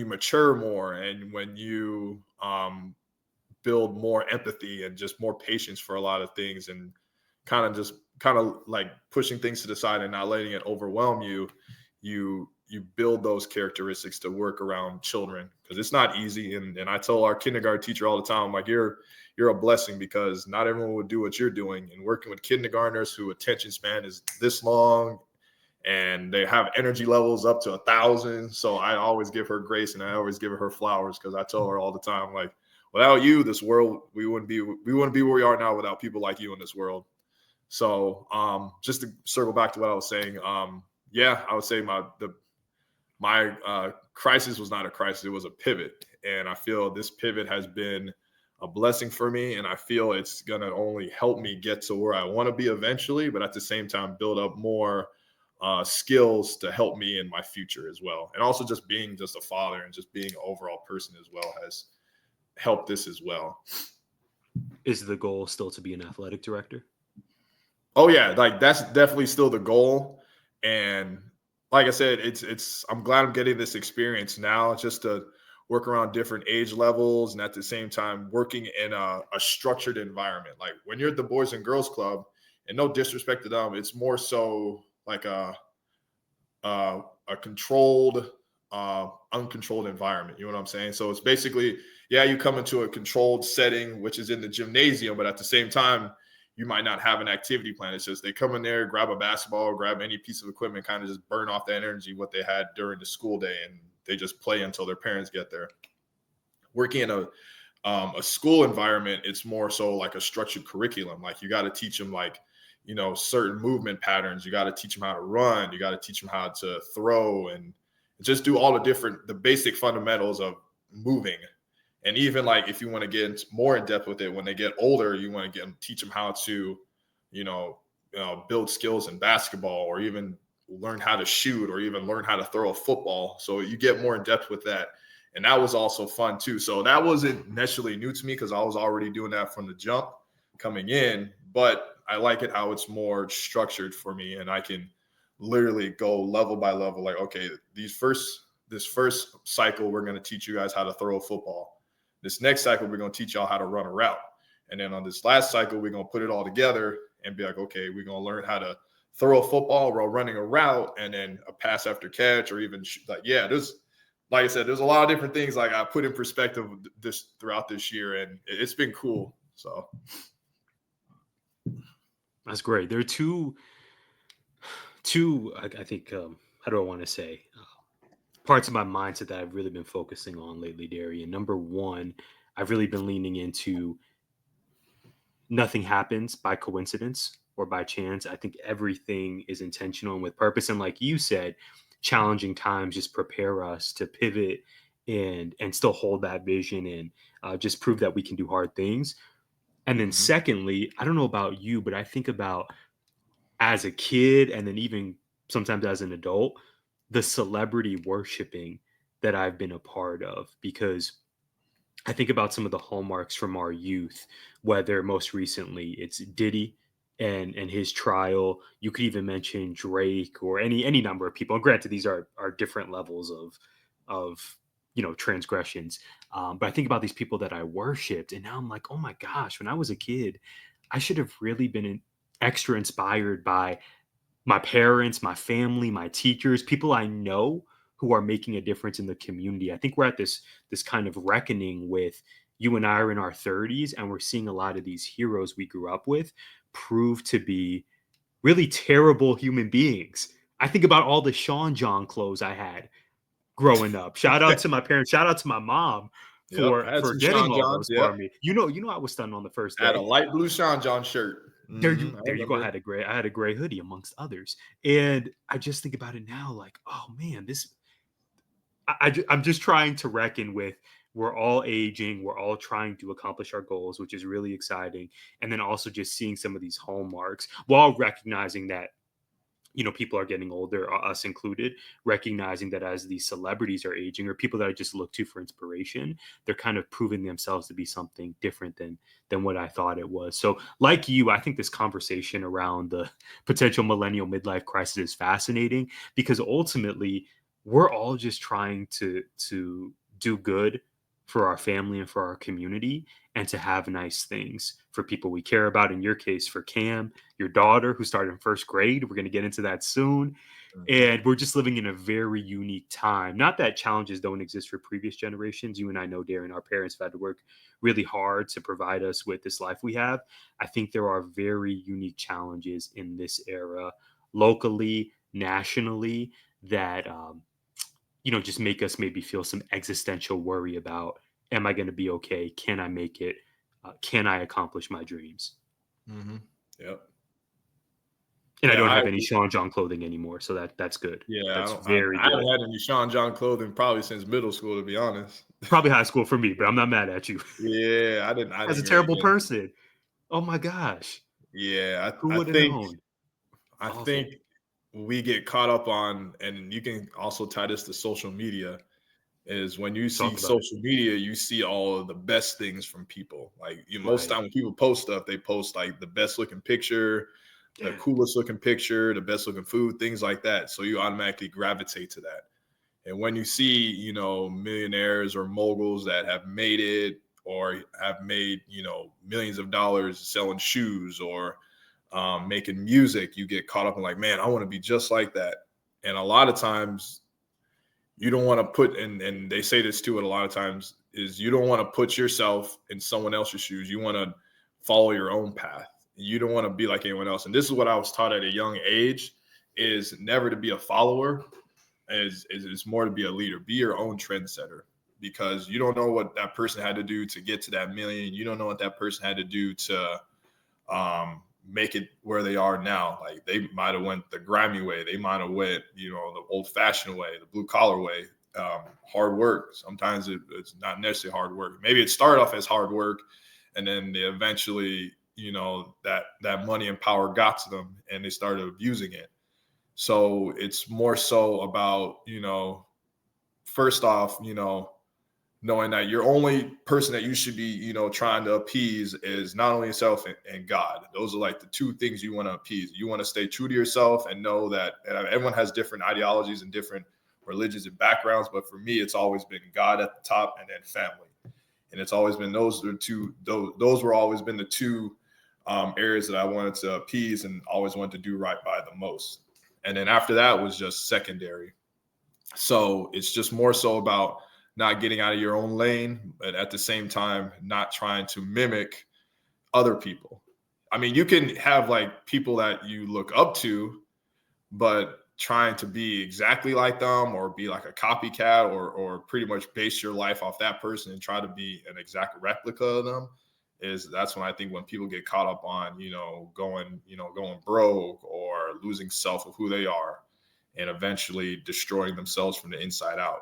mature more, and when you build more empathy and just more patience for a lot of things, and kind of like pushing things to the side and not letting it overwhelm you, you build those characteristics to work around children, because it's not easy. And I tell our kindergarten teacher all the time, like, you're a blessing, because not everyone would do what you're doing. And working with kindergartners who attention span is this long, and they have energy levels up to 1,000. So I always give her grace, and I always give her flowers, because I tell her all the time, like, without you, this world, we wouldn't be where we are now without people like you in this world. So just to circle back to what I was saying, I would say my crisis was not a crisis. It was a pivot. And I feel this pivot has been a blessing for me. And I feel it's going to only help me get to where I want to be eventually, but at the same time, build up more skills to help me in my future as well. And also just being just a father and just being an overall person as well has helped this as well. Is the goal still to be an athletic director? Oh yeah, like that's definitely still the goal. And like I said, I'm glad I'm getting this experience now just to work around different age levels and at the same time working in a structured environment. Like when you're at the Boys and Girls Club, and no disrespect to them, it's more so like a controlled, uncontrolled environment. You know what I'm saying? So it's basically, yeah, you come into a controlled setting, which is in the gymnasium, but at the same time, you might not have an activity plan. It's just they come in there, grab a basketball, grab any piece of equipment, kind of just burn off that energy, what they had during the school day, and they just play until their parents get there. Working in a school environment, it's more so like a structured curriculum. Like you got to teach them like, you know, certain movement patterns. You got to teach them how to run. You got to teach them how to throw and just do all the basic fundamentals of moving. And even like if you want to get more in depth with it, when they get older, you want to teach them how to, build skills in basketball, or even learn how to shoot, or even learn how to throw a football. So you get more in depth with that. And that was also fun too. So that wasn't necessarily new to me because I was already doing that from the jump coming in, but I like it how it's more structured for me, and I can literally go level by level. Like, okay, this first cycle, we're going to teach you guys how to throw a football. This next cycle, we're going to teach y'all how to run a route. And then on this last cycle, we're going to put it all together and be like, okay, we're going to learn how to throw a football while running a route, and then a pass after catch, or even like I said, there's a lot of different things like I put in perspective throughout this year, and it's been cool. So. That's great. There are two I think, how do I want to say, parts of my mindset that I've really been focusing on lately, Darien. Number one, I've really been leaning into nothing happens by coincidence or by chance. I think everything is intentional and with purpose. And like you said, challenging times just prepare us to pivot and still hold that vision and just prove that we can do hard things. And then secondly, I don't know about you, but I think about as a kid and then even sometimes as an adult, the celebrity worshiping that I've been a part of, because I think about some of the hallmarks from our youth, whether most recently it's Diddy and his trial. You could even mention Drake or any number of people. And granted, these are different levels of transgressions. But I think about these people that I worshipped, and now I'm like, oh my gosh, when I was a kid, I should have really been extra inspired by my parents, my family, my teachers, people I know who are making a difference in the community. I think we're at this kind of reckoning with, you and I are in our 30s, and we're seeing a lot of these heroes we grew up with prove to be really terrible human beings. I think about all the Sean John clothes I had growing up. Shout out to my parents. Shout out to my mom for I had some getting Sean all Johns. those for me. You know, I was stunned on the first I had a day. light blue Sean John shirt. There you go. I had a gray hoodie amongst others. And I just think about it now, like, oh man, I'm just trying to reckon with, we're all aging, we're all trying to accomplish our goals, which is really exciting. And then also just seeing some of these hallmarks while recognizing that, people are getting older, us included, recognizing that as these celebrities are aging, or people that I just look to for inspiration, they're kind of proving themselves to be something different than what I thought it was. So like you, I think this conversation around the potential millennial midlife crisis is fascinating, because ultimately we're all just trying to do good for our family and for our community, and to have nice things for people we care about. In your case, for Cam, your daughter who started in first grade. We're going to get into that soon. And we're just living in a very unique time. Not that challenges don't exist for previous generations. You and I know, Darren, our parents have had to work really hard to provide us with this life we have. I think there are very unique challenges in this era, locally, nationally, that just make us maybe feel some existential worry about, am I going to be okay? Can I make it? Can I accomplish my dreams? Yep. And I don't have any Sean John clothing anymore, so that's good. Yeah, that's I very good. I haven't had any Sean John clothing probably since middle school, to be honest. Probably high school for me, but I'm not mad at you. Yeah, I didn't. As a terrible person. Oh my gosh. Yeah, Who would have known? I think we get caught up on, and you can also tie this to social media, is when you see Talk about it. social media, you see all of the best things from people. Like most Right. time when people post stuff, they post like the best looking picture, the Yeah. coolest looking picture, the best looking food, things like that. So you automatically gravitate to that. And when you see, millionaires or moguls that have made it or have made, millions of dollars selling shoes or making music, you get caught up in like, man, I want to be just like that. And a lot of times you don't want to put, and they say this too, a lot of times, is you don't want to put yourself in someone else's shoes. You want to follow your own path. You don't want to be like anyone else. And this is what I was taught at a young age, is never to be a follower, is more to be a leader. Be your own trendsetter, because you don't know what that person had to do to get to that million. You don't know what that person had to do to make it where they are now. Like they might have went the grimy way. They might have went, the old fashioned way, the blue collar way. Hard work. Sometimes it's not necessarily hard work. Maybe it started off as hard work, and then they eventually, that money and power got to them, and they started abusing it. So it's more so about, first off, knowing that your only person that you should be, trying to appease is not only yourself and God. Those are like the two things you want to appease. You want to stay true to yourself and know that everyone has different ideologies and different religions and backgrounds. But for me, it's always been God at the top and then family. And it's always been those were always been the two areas that I wanted to appease and always wanted to do right by the most. And then after that was just secondary. So it's just more so about not getting out of your own lane, but at the same time, not trying to mimic other people. I mean, you can have like people that you look up to, but trying to be exactly like them or be like a copycat or pretty much base your life off that person and try to be an exact replica of them, that's when I think when people get caught up on, going broke or losing self of who they are and eventually destroying themselves from the inside out.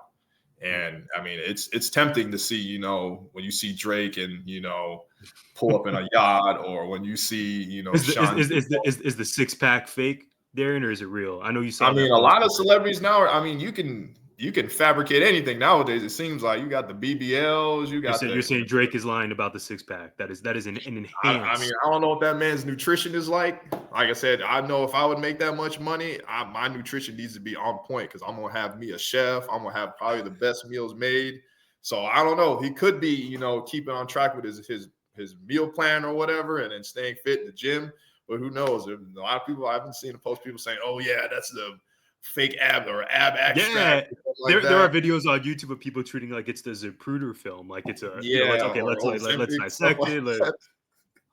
And I mean, it's tempting to see, when you see Drake and, pull up in a yacht, or when you see, Is Sean. the six pack fake, Darren, or is it real? I know you I saw mean, that a post. lot of celebrities now you can fabricate anything nowadays. It seems like you got the BBLs, you got You're saying Drake is lying about the six pack. That is an I mean, enhanced. I don't know what that man's nutrition is like. Like I said, I know if I would make that much money, my nutrition needs to be on point, because I'm gonna have me a chef. I'm gonna have probably the best meals made. So I don't know. He could be, keeping on track with his meal plan or whatever, and then staying fit in the gym. But who knows? There's a lot of people I've been seeing post people saying, "Oh yeah, that's the fake ab or ab Yeah, extract," or like there are that. videos on YouTube of people treating like it's the Zapruder film, like it's a Yeah, or let's Ozempic, stuff dissect like it. that.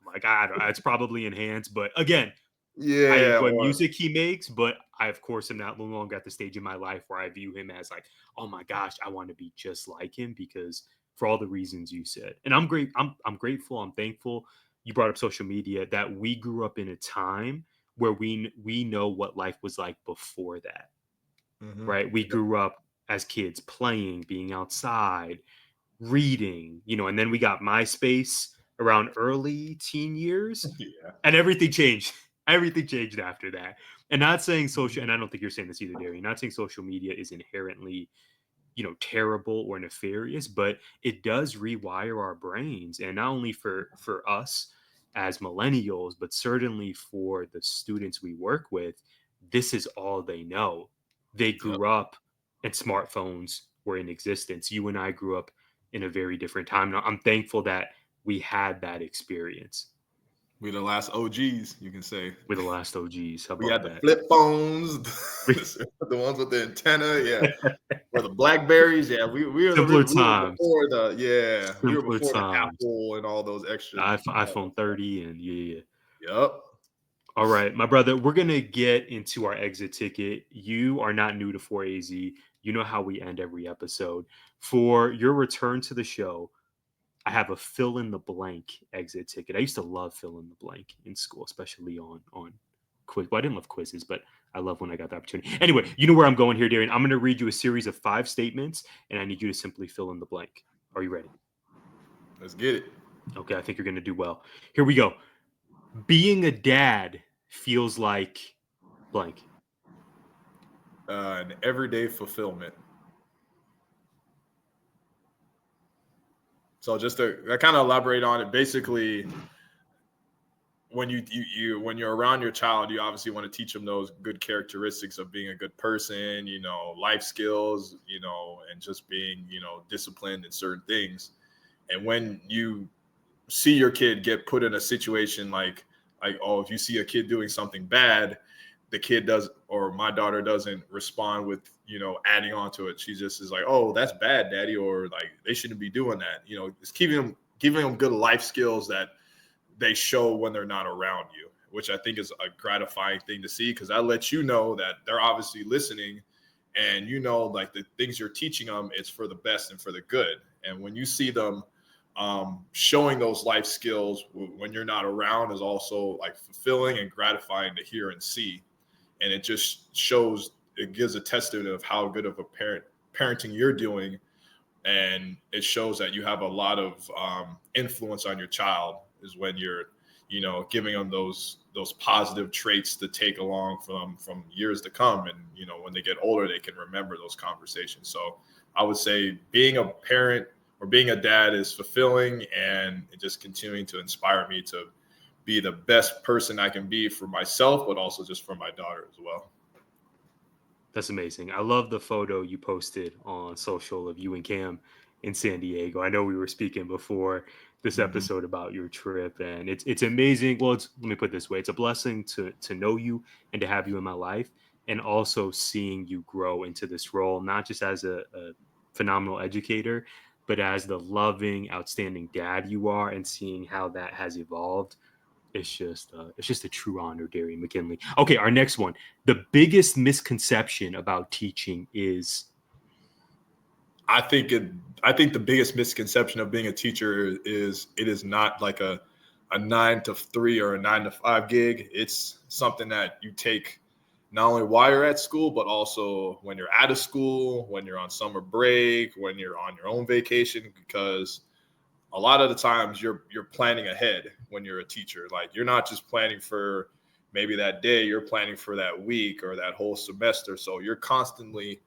I'm like, I don't know, it's probably enhanced, but again, I Yeah, enjoy or music he makes, but I of course am no longer at the stage in my life where I view him as like, oh my gosh, I want to be just like him, because for all the reasons you said. And I'm grateful, I'm thankful. You brought up social media, that we grew up in a time where we know what life was like before that. Mhm. Right? We grew up as kids playing, being outside, reading, and then we got MySpace around early teen years, Yeah. and everything changed. Everything changed after that. And not saying social, and I don't think you're saying this either, Darian, not saying social media is inherently, terrible or nefarious, but it does rewire our brains. And not only for us as millennials, but certainly for the students we work with, this is all they know. They Yep. grew up and smartphones were in existence. You and I grew up in a very different time. And I'm thankful that we had that experience. We the last OGs, you can say. We're the last OGs. How We about had the that? flip phones, the ones with the antenna, yeah. Or the Blackberries, yeah. We were Simpler we were times. before we were Simpler before the times. Apple and all those The extra. iPhone 30 and yeah. Yep. All right, my brother, we're going to get into our exit ticket. You are not new to 4AZ. You know how we end every episode. For your return to the show, I have a fill in the blank exit ticket. I used to love fill in the blank in school, especially on quiz. Well, I didn't love quizzes, but I love when I got the opportunity. Anyway, you know where I'm going here, Darren. I'm going to read you a series of 5 statements, and I need you to simply fill in the blank. Are you ready? Let's get it. Okay, I think you're going to do well. Here we go. Being a dad feels like blank. an everyday fulfillment. So just to kind of elaborate on it, basically, when when you're around your child, you obviously want to teach them those good characteristics of being a good person, life skills, and just being, disciplined in certain things. And when you see your kid get put in a situation like, oh, if you see a kid doing something bad, the kid does, or my daughter doesn't respond with, adding on to it. She just is like, oh, that's bad, daddy, or like they shouldn't be doing that. It's giving them good life skills that they show when they're not around you, which I think is a gratifying thing to see, because that lets you know that they're obviously listening, and like the things you're teaching them, it's for the best and for the good. And when you see them showing those life skills when you're not around is also like fulfilling and gratifying to hear and see. And it just shows, it gives a testament of how good of a parenting you're doing. And it shows that you have a lot of influence on your child, is when you're, giving them those positive traits to take along from years to come. And, when they get older, they can remember those conversations. So I would say being a parent or being a dad is fulfilling, and it just continuing to inspire me to be the best person I can be for myself, but also just for my daughter as well. That's amazing. I love the photo you posted on social of you and Cam in San Diego. I know we were speaking before this episode about your trip, and it's amazing. Well, let me put it this way: it's a blessing to know you and to have you in my life, and also seeing you grow into this role, not just as a phenomenal educator, but as the loving, outstanding dad you are, and seeing how that has evolved. It's just a true honor, Darien McKinley. Okay, our next one. The biggest misconception about teaching is, I think the biggest misconception of being a teacher is it is not like a 9 to 3 or a 9 to 5 gig. It's something that you take not only while you're at school, but also when you're out of school, when you're on summer break, when you're on your own vacation, because a lot of the times you're planning ahead when you're a teacher. Like, you're not just planning for maybe that day, you're planning for that week or that whole semester. So you're constantly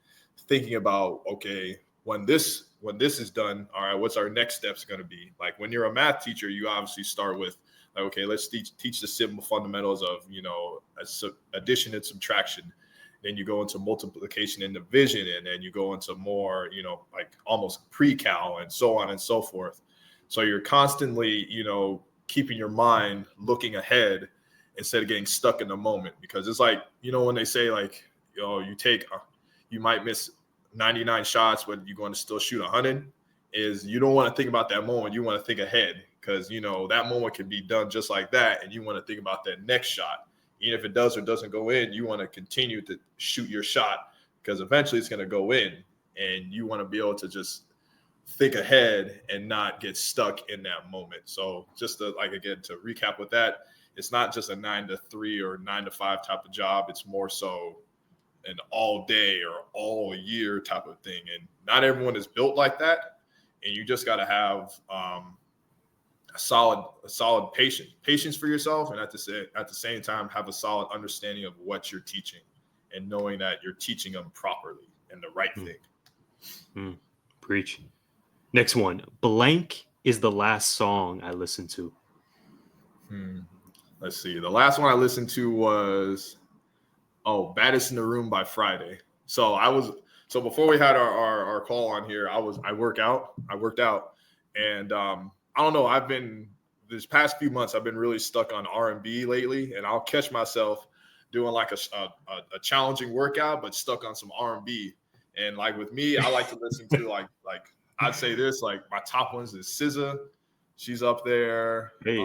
thinking about, okay, when this is done, all right, what's our next steps going to be? Like, when you're a math teacher, you obviously start with, like, okay, let's teach the simple fundamentals of, addition and subtraction. Then you go into multiplication and division, and then you go into more, like almost pre-cal and so on and so forth. So you're constantly, keeping your mind looking ahead instead of getting stuck in the moment, because it's like, when they say like, you might miss 99 shots, but you're going to still shoot 100, is you don't want to think about that moment. You want to think ahead, because, that moment can be done just like that. And you want to think about that next shot. Even if it does or doesn't go in, you want to continue to shoot your shot, because eventually it's going to go in, and you want to be able to just think ahead and not get stuck in that moment. So just to, like, again, to recap with that, it's not just a 9 to 3 or 9 to 5 type of job. It's more so an all day or all year type of thing. And not everyone is built like that. And you just got to have a solid patience for yourself. And at the same time, have a solid understanding of what you're teaching, and knowing that you're teaching them properly and the right thing. Preach. Next one. Blank is the last song I listened to. Let's see. The last one I listened to was, Baddest in the Room by Friday. So before we had our call on here, I worked out. And I don't know, this past few months, I've been really stuck on R&B lately, and I'll catch myself doing like a challenging workout, but stuck on some R&B. And like with me, I like to listen to like I'd say this, like my top ones is SZA. She's up there. Hey.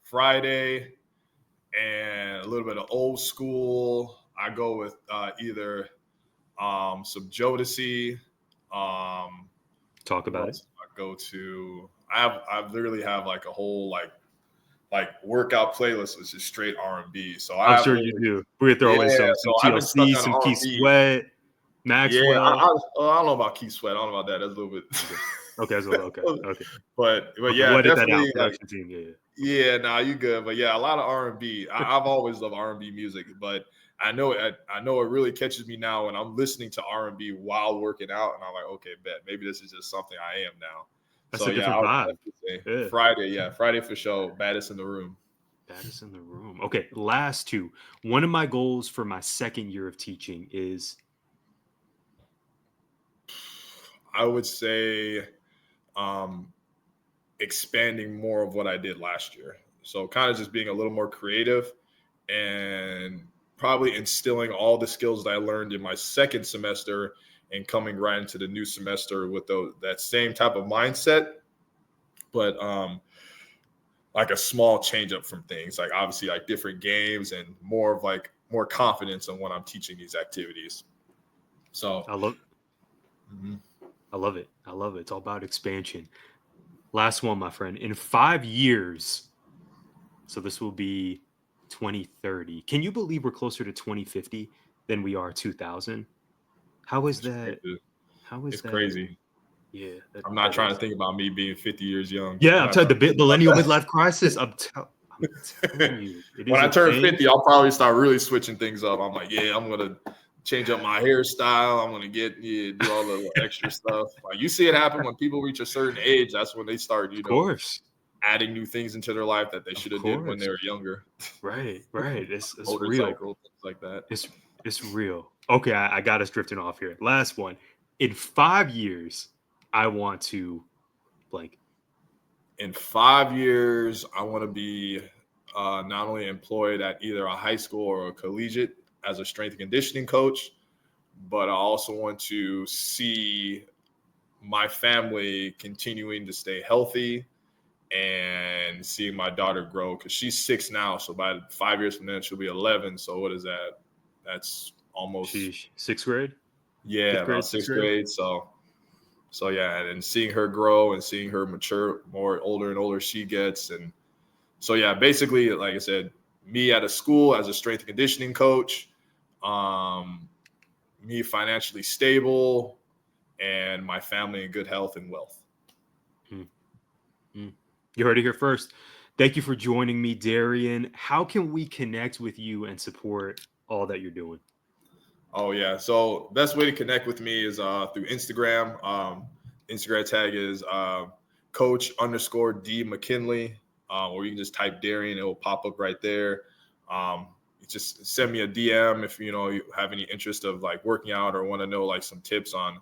Friday, and a little bit of old school. I go with either some Jodeci. Talk about it. I go to. I literally have like a whole like workout playlist, which is straight R&B. So I'm sure you do. We're gonna throw in some TLC, some Keith Sweat, Maxwell. I don't know about Keith Sweat. I don't know about that. That's a little bit. Okay. But yeah, we'll definitely. That out, production team. Yeah. Yeah, nah, you good. But yeah, a lot of R&B. I've always loved R&B music, but I know it really catches me now when I'm listening to R&B while working out, and I'm like, okay, bet maybe this is just something I am now. That's So a yeah, different I would vibe. definitely say Friday for sure. Baddest in the room. Baddest in the room. Okay, last two. One of my goals for my second year of teaching is, I would say expanding more of what I did last year. So kind of just being a little more creative and probably instilling all the skills that I learned in my second semester and coming right into the new semester with that same type of mindset, but like a small change up from things, like obviously like different games and more of like more confidence in when I'm teaching these activities. So I love it. I love it. It's all about expansion. Last one, my friend. In 5 years, so this will be 2030. Can you believe we're closer to 2050 than we are 2000? How is that? crazy. How is It's that? crazy. Yeah. I'm not trying to think about me being 50 years young. Yeah, I'm telling the millennial midlife crisis. I'm telling you, it is when I a turn thing. 50, I'll probably start really switching things up. I'm like, yeah, I'm gonna change up my hairstyle. I'm gonna do all the extra stuff. Like you see it happen when people reach a certain age. That's when they start, Of course. adding new things into their life that they should have did when they were younger. Right. It's real. Motorcycle, things like that. It's real. Okay, I got us drifting off here. Last one. In 5 years, I want to blank. In 5 years, I want to be not only employed at either a high school or a collegiate as a strength and conditioning coach, but I also want to see my family continuing to stay healthy and seeing my daughter grow, because she's 6 now. So by 5 years from then, she'll be 11. So what is that? That's almost sixth grade. Yeah, about sixth grade. So yeah, and seeing her grow and seeing her mature, more older and older she gets. And so yeah, basically, like I said, me at a school as a strength and conditioning coach, me financially stable, and my family in good health and wealth. You heard it here first. Thank you for joining me, Darien. How can we connect with you and support all that you're doing? Oh yeah, so best way to connect with me is through Instagram. Instagram tag is Coach_D McKinley, or you can just type Darien; it will pop up right there. Just send me a DM if you have any interest of like working out or want to know like some tips on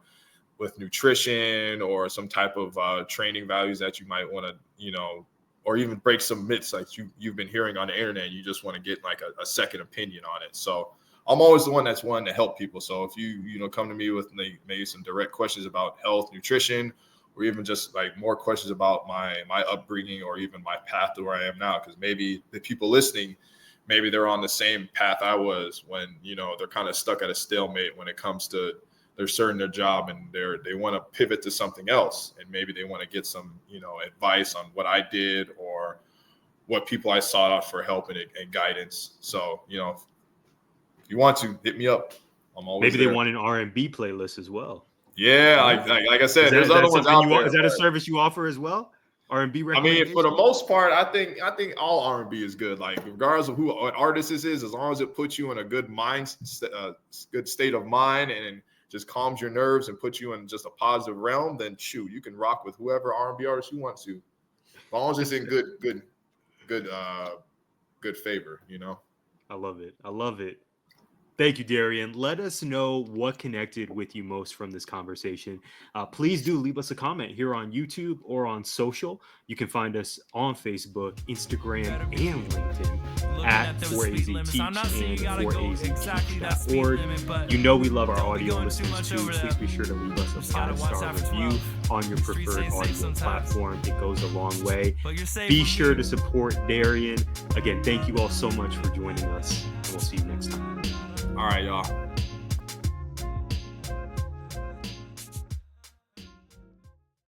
with nutrition or some type of training values that you might want to or even break some myths like you've been hearing on the internet. You just want to get like a second opinion on it. So I'm always the one that's wanting to help people. So if you come to me with maybe some direct questions about health, nutrition, or even just like more questions about my upbringing or even my path to where I am now, because maybe the people listening, maybe they're on the same path I was when they're kind of stuck at a stalemate when it comes to they're starting their job and they want to pivot to something else, and maybe they want to get some advice on what I did or what people I sought out for help and guidance. So if you want to hit me up, I'm always maybe there. they want an R&B playlist as well. Yeah, like I said, there's other ones out there. Is that a service you offer as well? R&B recommendations? I mean, for the most part, I think all R&B is good. Like regardless of what artist this is, as long as it puts you in a good good state of mind and just calms your nerves and puts you in just a positive realm, then shoot, you can rock with whoever R&B artist you want to, as long as it's in good favor. I love it. Thank you, Darien. Let us know what connected with you most from this conversation. Please do leave us a comment here on YouTube or on social. You can find us on Facebook, Instagram, and LinkedIn at 4AZTeach and 4AZTeach.org. We love our audio listeners too. Please be sure to leave us a 5-star review on your preferred audio platform. It goes a long way. Be sure to support Darien. Again, thank you all so much for joining us, and we'll see you next time. All right, y'all.